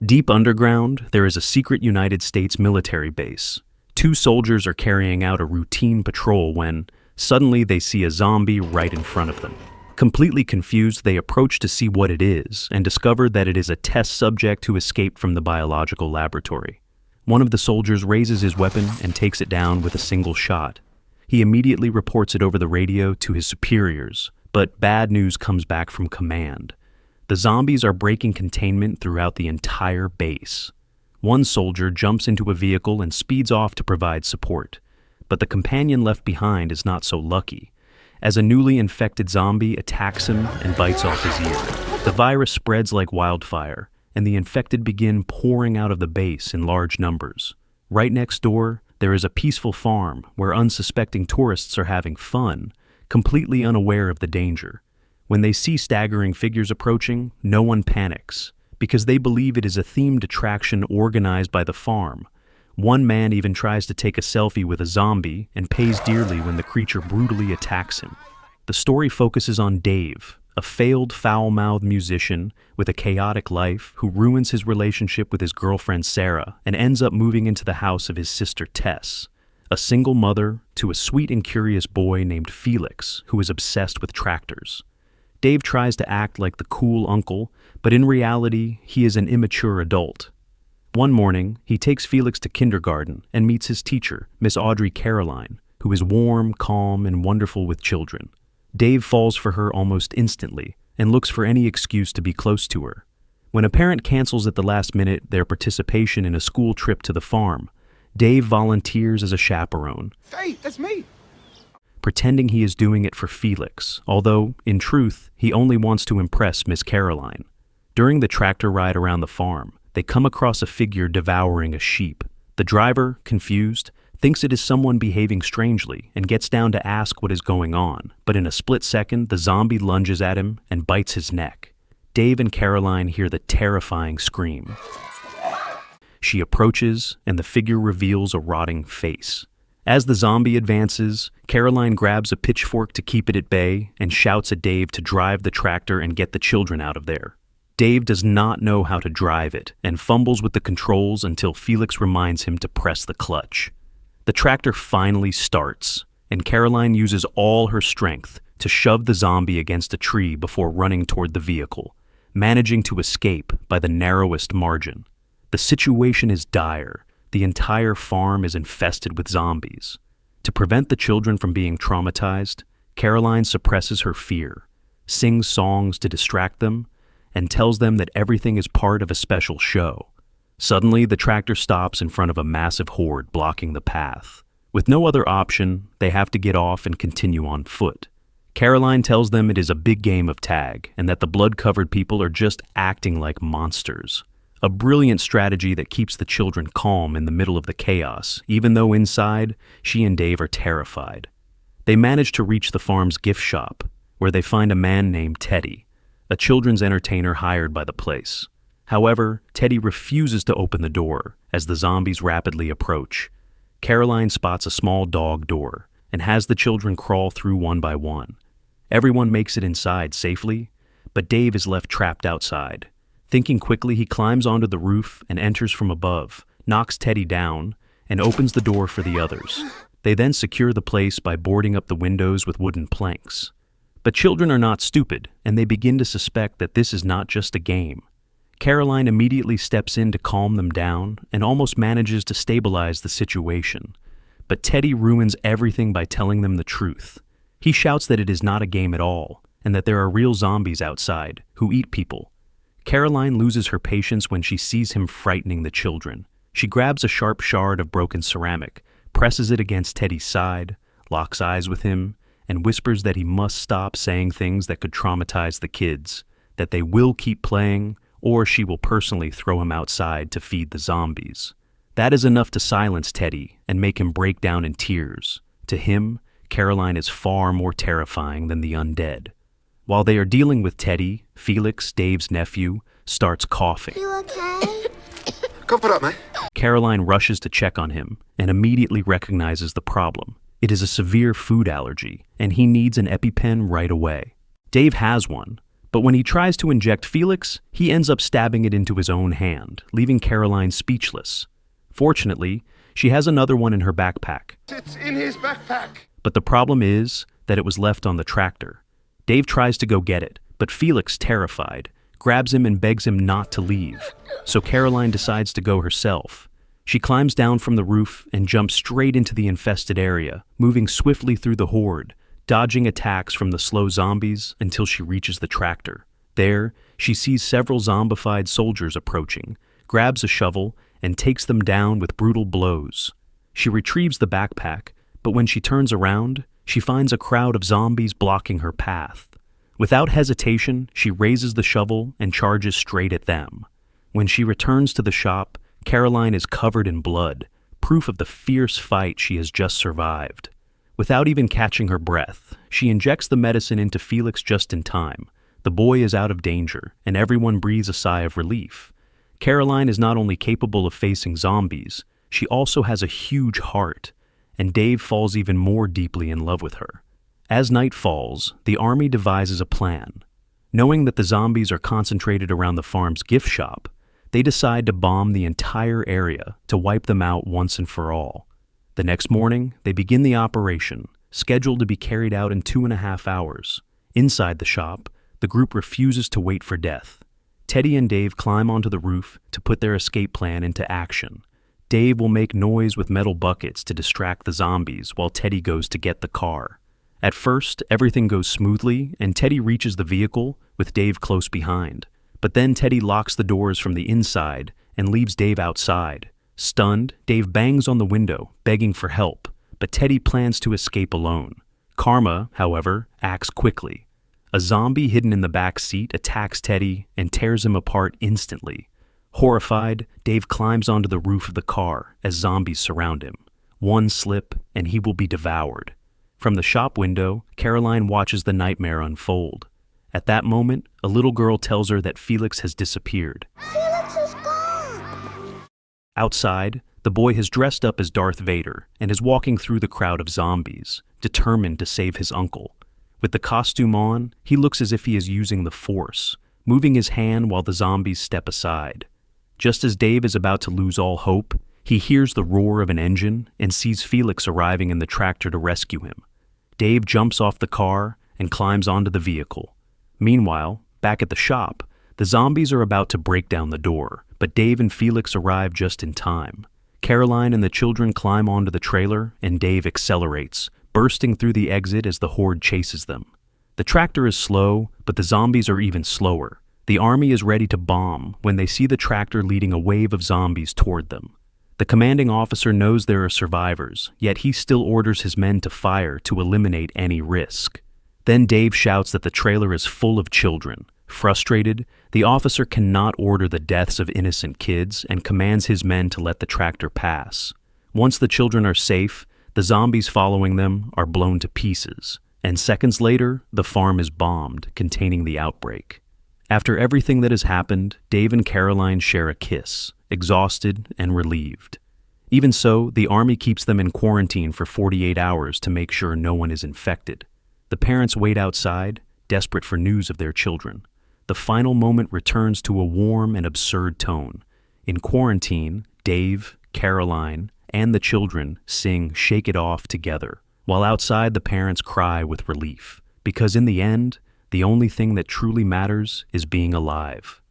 Deep underground, there is a secret United States military base. Two soldiers are carrying out a routine patrol when, suddenly, they see a zombie right in front of them. Completely confused, they approach to see what it is and discover that it is a test subject who escaped from the biological laboratory. One of the soldiers raises his weapon and takes it down with a single shot. He immediately reports it over the radio to his superiors, but bad news comes back from command. The zombies are breaking containment throughout the entire base. One soldier jumps into a vehicle and speeds off to provide support, but the companion left behind is not so lucky, as a newly infected zombie attacks him and bites off his ear. The virus spreads like wildfire, and the infected begin pouring out of the base in large numbers. Right next door, there is a peaceful farm where unsuspecting tourists are having fun, completely unaware of the danger. When they see staggering figures approaching, no one panics, because they believe it is a themed attraction organized by the farm. One man even tries to take a selfie with a zombie and pays dearly when the creature brutally attacks him. The story focuses on Dave, a failed foul-mouthed musician with a chaotic life who ruins his relationship with his girlfriend Sara and ends up moving into the house of his sister Tess, a single mother to a sweet and curious boy named Felix who is obsessed with tractors. Dave tries to act like the cool uncle, but in reality, he is an immature adult. One morning, he takes Felix to kindergarten and meets his teacher, Miss Audrey Caroline, who is warm, calm, and wonderful with children. Dave falls for her almost instantly and looks for any excuse to be close to her. When a parent cancels at the last minute their participation in a school trip to the farm, Dave volunteers as a chaperone. Hey, that's me! Pretending he is doing it for Felix, although, in truth, he only wants to impress Miss Caroline. During the tractor ride around the farm, they come across a figure devouring a sheep. The driver, confused, thinks it is someone behaving strangely and gets down to ask what is going on, but in a split second, the zombie lunges at him and bites his neck. Dave and Caroline hear the terrifying scream. She approaches, and the figure reveals a rotting face. As the zombie advances, Caroline grabs a pitchfork to keep it at bay and shouts at Dave to drive the tractor and get the children out of there. Dave does not know how to drive it and fumbles with the controls until Felix reminds him to press the clutch. The tractor finally starts, and Caroline uses all her strength to shove the zombie against a tree before running toward the vehicle, managing to escape by the narrowest margin. The situation is dire. The entire farm is infested with zombies. To prevent the children from being traumatized, Caroline suppresses her fear, sings songs to distract them, and tells them that everything is part of a special show. Suddenly, the tractor stops in front of a massive horde blocking the path. With no other option, they have to get off and continue on foot. Caroline tells them it is a big game of tag and that the blood-covered people are just acting like monsters. A brilliant strategy that keeps the children calm in the middle of the chaos, even though inside, she and Dave are terrified. They manage to reach the farm's gift shop, where they find a man named Teddy, a children's entertainer hired by the place. However, Teddy refuses to open the door as the zombies rapidly approach. Caroline spots a small dog door and has the children crawl through one by one. Everyone makes it inside safely, but Dave is left trapped outside. Thinking quickly, he climbs onto the roof and enters from above, knocks Teddy down, and opens the door for the others. They then secure the place by boarding up the windows with wooden planks. But children are not stupid, and they begin to suspect that this is not just a game. Caroline immediately steps in to calm them down and almost manages to stabilize the situation. But Teddy ruins everything by telling them the truth. He shouts that it is not a game at all, and that there are real zombies outside who eat people. Caroline loses her patience when she sees him frightening the children. She grabs a sharp shard of broken ceramic, presses it against Teddy's side, locks eyes with him, and whispers that he must stop saying things that could traumatize the kids, that they will keep playing, or she will personally throw him outside to feed the zombies. That is enough to silence Teddy and make him break down in tears. To him, Caroline is far more terrifying than the undead. While they are dealing with Teddy, Felix, Dave's nephew, starts coughing. You okay? Cough it up, mate. Caroline rushes to check on him and immediately recognizes the problem. It is a severe food allergy, and he needs an EpiPen right away. Dave has one, But when he tries to inject Felix, he ends up stabbing it into his own hand, leaving Caroline speechless. Fortunately, she has another one in her backpack. It's in his backpack. But the problem is that it was left on the tractor. Dave tries to go get it, but Felix, terrified, grabs him and begs him not to leave. So Caroline decides to go herself. She climbs down from the roof and jumps straight into the infested area, moving swiftly through the horde, dodging attacks from the slow zombies until she reaches the tractor. There, she sees several zombified soldiers approaching, grabs a shovel, and takes them down with brutal blows. She retrieves the backpack, but when she turns around, she finds a crowd of zombies blocking her path. Without hesitation, she raises the shovel and charges straight at them. When she returns to the shop, Caroline is covered in blood, proof of the fierce fight she has just survived. Without even catching her breath, she injects the medicine into Felix just in time. The boy is out of danger, and everyone breathes a sigh of relief. Caroline is not only capable of facing zombies, she also has a huge heart, and Dave falls even more deeply in love with her. As night falls, the army devises a plan. Knowing that the zombies are concentrated around the farm's gift shop, they decide to bomb the entire area to wipe them out once and for all. The next morning, they begin the operation, scheduled to be carried out in 2.5 hours. Inside the shop, the group refuses to wait for death. Teddy and Dave climb onto the roof to put their escape plan into action. Dave will make noise with metal buckets to distract the zombies while Teddy goes to get the car. At first, everything goes smoothly and Teddy reaches the vehicle with Dave close behind. But then Teddy locks the doors from the inside and leaves Dave outside. Stunned, Dave bangs on the window, begging for help, but Teddy plans to escape alone. Karma, however, acts quickly. A zombie hidden in the back seat attacks Teddy and tears him apart instantly. Horrified, Dave climbs onto the roof of the car as zombies surround him. One slip and he will be devoured. From the shop window, Caroline watches the nightmare unfold. At that moment, a little girl tells her that Felix has disappeared. Felix is gone! Outside, the boy has dressed up as Darth Vader and is walking through the crowd of zombies, determined to save his uncle. With the costume on, he looks as if he is using the Force, moving his hand while the zombies step aside. Just as Dave is about to lose all hope, he hears the roar of an engine and sees Felix arriving in the tractor to rescue him. Dave jumps off the car and climbs onto the vehicle. Meanwhile, back at the shop, the zombies are about to break down the door, but Dave and Felix arrive just in time. Caroline and the children climb onto the trailer, and Dave accelerates, bursting through the exit as the horde chases them. The tractor is slow, but the zombies are even slower. The army is ready to bomb when they see the tractor leading a wave of zombies toward them. The commanding officer knows there are survivors, yet he still orders his men to fire to eliminate any risk. Then Dave shouts that the trailer is full of children. Frustrated, the officer cannot order the deaths of innocent kids and commands his men to let the tractor pass. Once the children are safe, the zombies following them are blown to pieces, and seconds later, the farm is bombed, containing the outbreak. After everything that has happened, Dave and Caroline share a kiss, exhausted and relieved. Even so, the army keeps them in quarantine for 48 hours to make sure no one is infected. The parents wait outside, desperate for news of their children. The final moment returns to a warm and absurd tone. In quarantine, Dave, Caroline, and the children sing "Shake It Off" together, while outside the parents cry with relief, because in the end, the only thing that truly matters is being alive.